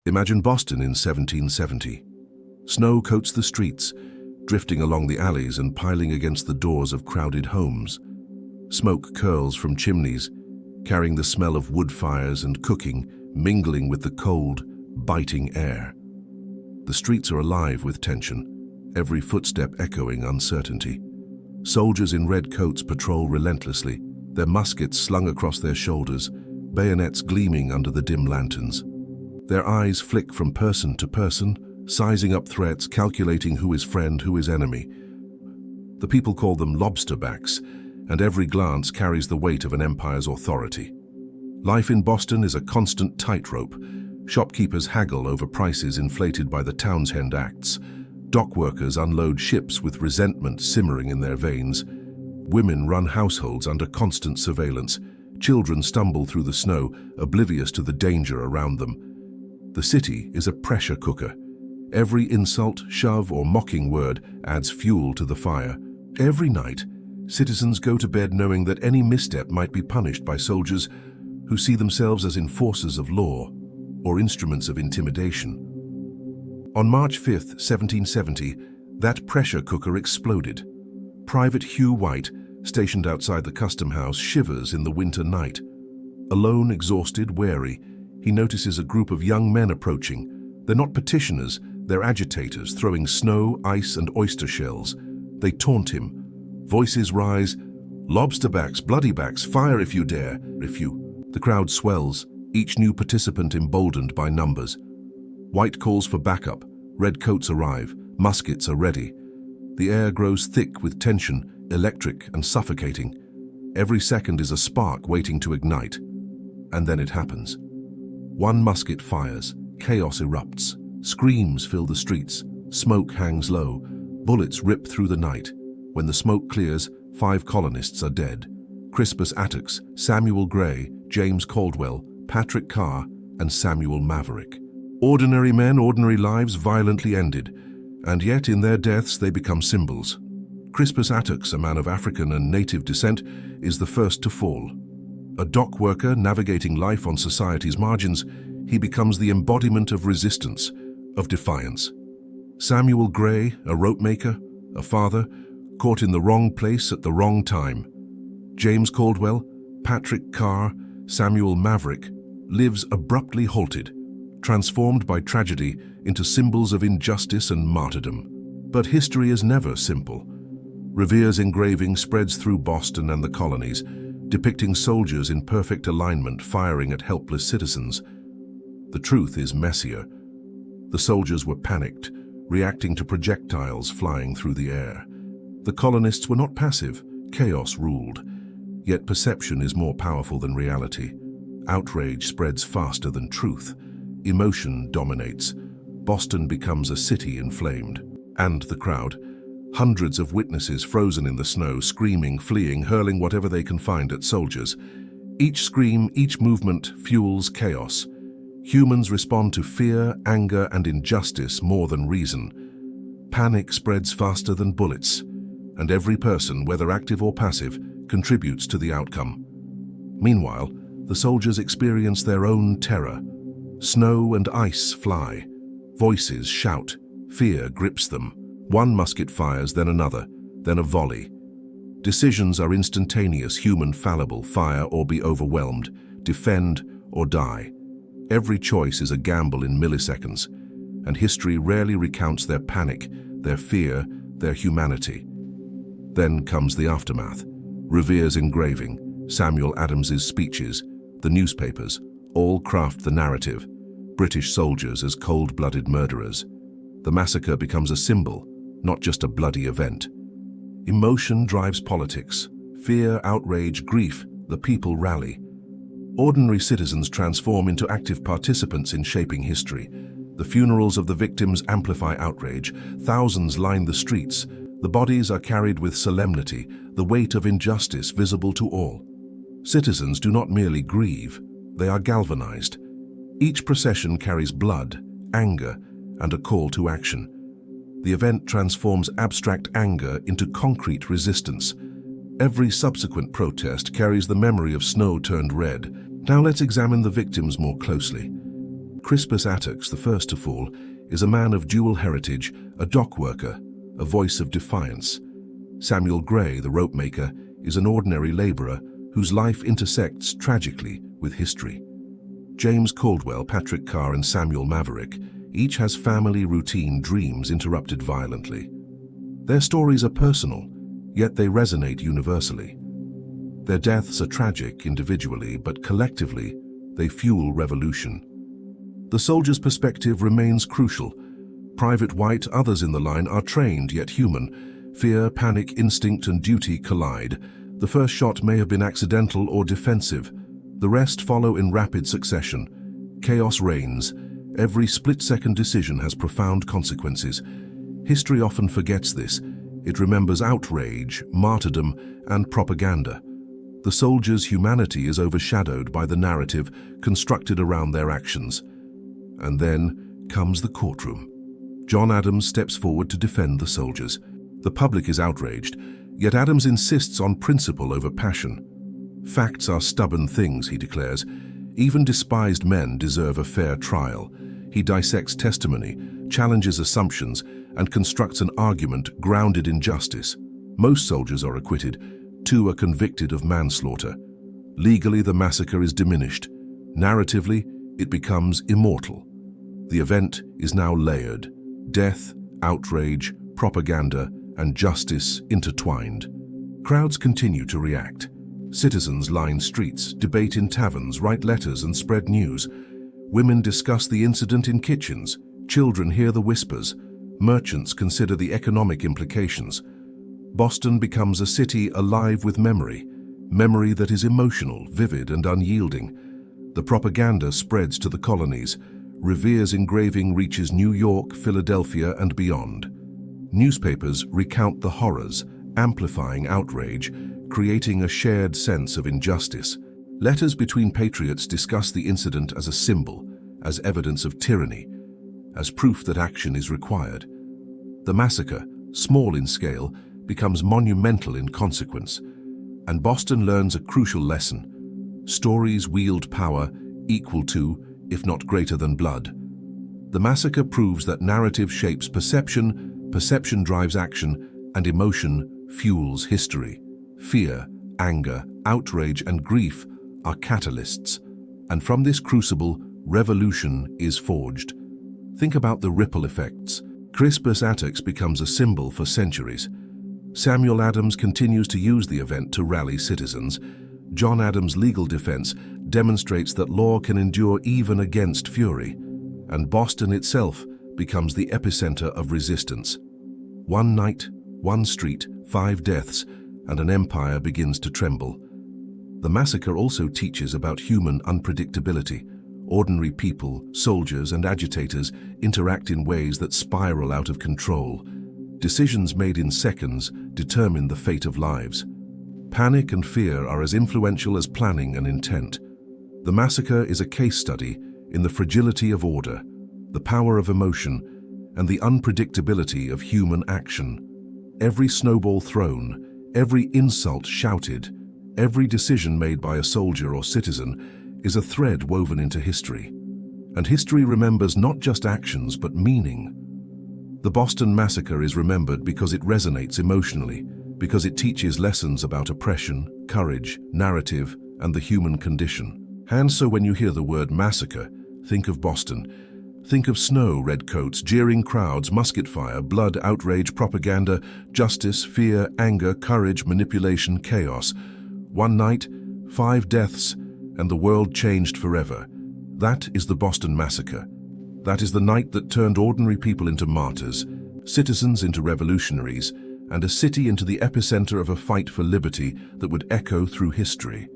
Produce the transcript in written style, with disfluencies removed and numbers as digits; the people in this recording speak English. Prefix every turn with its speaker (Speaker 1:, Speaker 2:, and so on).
Speaker 1: Imagine Boston in 1770. Snow coats the streets, drifting along the alleys and piling against the doors of crowded homes. Smoke curls from chimneys, carrying the smell of wood fires and cooking, mingling with the cold, biting air. The streets are alive with tension, every footstep echoing uncertainty. Soldiers in red coats patrol relentlessly, their muskets slung across their shoulders, bayonets gleaming under the dim lanterns. Their eyes flick from person to person, sizing up threats, calculating who is friend, who is enemy. The people call them lobsterbacks, and every glance carries the weight of an empire's authority. Life in Boston is a constant tightrope. Shopkeepers haggle over prices inflated by the Townshend Acts. Dock workers unload ships with resentment simmering in their veins. Women run households under constant surveillance. Children stumble through the snow, oblivious to the danger around them. The city is a pressure cooker. Every insult, shove, or mocking word adds fuel to the fire. Every night, citizens go to bed knowing that any misstep might be punished by soldiers who see themselves as enforcers of law or instruments of intimidation. On March 5th, 1770, that pressure cooker exploded. Private Hugh White, stationed outside the custom house, shivers in the winter night. Alone, exhausted, wary, he notices a group of young men approaching. They're not petitioners, they're agitators, throwing snow, ice, and oyster shells. They taunt him. Voices rise, "Lobsterbacks, bloodybacks, fire if you dare." The crowd swells, each new participant emboldened by numbers. White calls for backup, red coats arrive, muskets are ready. The air grows thick with tension, electric and suffocating. Every second is a spark waiting to ignite. And then it happens. One musket fires, chaos erupts, screams fill the streets, smoke hangs low, bullets rip through the night. When the smoke clears, 5 colonists are dead. Crispus Attucks, Samuel Gray, James Caldwell, Patrick Carr, and Samuel Maverick. Ordinary men, ordinary lives violently ended, and yet in their deaths they become symbols. Crispus Attucks, a man of African and native descent, is the first to fall. A dock worker navigating life on society's margins, he becomes the embodiment of resistance, of defiance. Samuel Gray, a rope maker, a father, caught in the wrong place at the wrong time. James Caldwell, Patrick Carr, Samuel Maverick, lives abruptly halted, transformed by tragedy into symbols of injustice and martyrdom. But history is never simple. Revere's engraving spreads through Boston and the colonies, depicting soldiers in perfect alignment firing at helpless citizens. The truth is messier. The soldiers were panicked, reacting to projectiles flying through the air. The colonists were not passive, chaos ruled. Yet perception is more powerful than reality. Outrage spreads faster than truth. Emotion dominates. Boston becomes a city inflamed. And the crowd. Hundreds of witnesses frozen in the snow, screaming, fleeing, hurling whatever they can find at soldiers. Each scream, each movement fuels chaos. Humans respond to fear, anger, and injustice more than reason. Panic spreads faster than bullets, and every person, whether active or passive, contributes to the outcome. Meanwhile, the soldiers experience their own terror. Snow and ice fly. Voices shout. Fear grips them. One musket fires, then another, then a volley. Decisions are instantaneous, human, fallible: fire or be overwhelmed, defend or die. Every choice is a gamble in milliseconds, and history rarely recounts their panic, their fear, their humanity. Then comes the aftermath. Revere's engraving, Samuel Adams's speeches, the newspapers, all craft the narrative. British soldiers as cold-blooded murderers. The massacre becomes a symbol, not just a bloody event. Emotion drives politics. Fear, outrage, grief, the people rally. Ordinary citizens transform into active participants in shaping history. The funerals of the victims amplify outrage. Thousands line the streets. The bodies are carried with solemnity, the weight of injustice visible to all. Citizens do not merely grieve, they are galvanized. Each procession carries blood, anger, and a call to action. The event transforms abstract anger into concrete resistance. Every subsequent protest carries the memory of snow turned red. Now let's examine the victims more closely. Crispus Attucks, the first to fall, is a man of dual heritage, a dock worker, a voice of defiance. Samuel Gray, the rope maker, is an ordinary laborer whose life intersects tragically with history. James Caldwell, Patrick Carr, and Samuel Maverick each has family routine dreams interrupted violently. Their stories are personal, yet they resonate universally. Their deaths are tragic individually, but collectively, they fuel revolution. The soldier's perspective remains crucial. Private White, others in the line, are trained yet human. Fear, panic, instinct, and duty collide. The first shot may have been accidental or defensive. The rest follow in rapid succession. Chaos reigns. Every split-second decision has profound consequences. History often forgets this. It remembers outrage, martyrdom, and propaganda. The soldiers' humanity is overshadowed by the narrative constructed around their actions. And then comes the courtroom. John Adams steps forward to defend the soldiers. The public is outraged, yet Adams insists on principle over passion. Facts are stubborn things, he declares. Even despised men deserve a fair trial. He dissects testimony, challenges assumptions, and constructs an argument grounded in justice. Most soldiers are acquitted. 2 are convicted of manslaughter. Legally, the massacre is diminished. Narratively, it becomes immortal. The event is now layered. Death, outrage, propaganda, and justice intertwined. Crowds continue to react. Citizens line streets, debate in taverns, write letters, and spread news. Women discuss the incident in kitchens. Children hear the whispers. Merchants consider the economic implications. Boston becomes a city alive with memory that is emotional, vivid, and unyielding. The propaganda spreads to the colonies. Revere's engraving reaches New York, Philadelphia, and beyond. Newspapers recount the horrors, amplifying outrage, creating a shared sense of injustice. Letters between patriots discuss the incident as a symbol, as evidence of tyranny, as proof that action is required. The massacre, small in scale, becomes monumental in consequence, and Boston learns a crucial lesson. Stories wield power equal to, if not greater than, blood. The massacre proves that narrative shapes perception, perception drives action, and emotion fuels history. Fear, anger, outrage, and grief are catalysts, and from this crucible, revolution is forged. Think about the ripple effects. Crispus Attucks becomes a symbol for centuries. Samuel Adams continues to use the event to rally citizens. John Adams' legal defense demonstrates that law can endure even against fury, and Boston itself becomes the epicenter of resistance. One night, one street, 5 deaths, and an empire begins to tremble. The massacre also teaches about human unpredictability. Ordinary people, soldiers, and agitators interact in ways that spiral out of control. Decisions made in seconds determine the fate of lives. Panic and fear are as influential as planning and intent. The massacre is a case study in the fragility of order, the power of emotion, and the unpredictability of human action. Every snowball thrown, every insult shouted, every decision made by a soldier or citizen is a thread woven into history. And history remembers not just actions but meaning. The Boston Massacre is remembered because it resonates emotionally, because it teaches lessons about oppression, courage, narrative, and the human condition. And so when you hear the word massacre, think of Boston. Think of snow, redcoats, jeering crowds, musket fire, blood, outrage, propaganda, justice, fear, anger, courage, manipulation, chaos. One night, 5 deaths, and the world changed forever. That is the Boston Massacre. That is the night that turned ordinary people into martyrs, citizens into revolutionaries, and a city into the epicenter of a fight for liberty that would echo through history.